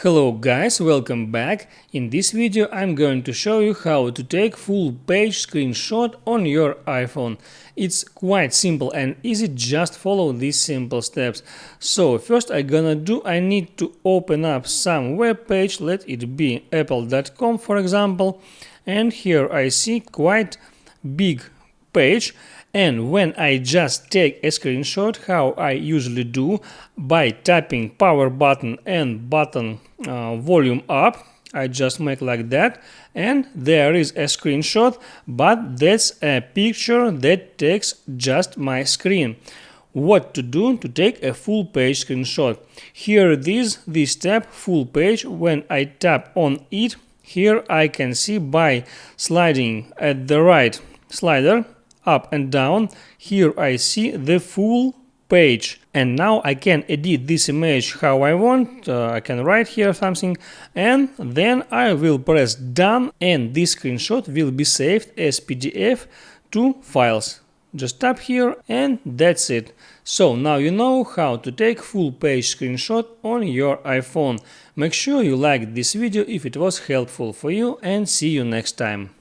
Hello guys, welcome back. In this video I'm going to show you how to take full page screenshot on your iPhone. It's quite simple and easy, just follow these simple steps. So first I need to open up some web page, let it be apple.com for example, and here I see quite big page. And when I just take a screenshot, how I usually do, by tapping power button and button volume up, I just make like that, and there is a screenshot, but that's a picture that takes just my screen. What to do to take a full page screenshot? Here it is, this tab, full page. When I tap on it, here I can see by sliding at the right slider, up and down, here I see the full page, and now I can edit this image how I want. I can write here something, and then I will press done, and this screenshot will be saved as PDF to files. Just tap here and that's it. So now you know how to take full page screenshot on your iPhone. Make sure you like this video if it was helpful for you, and see you next time.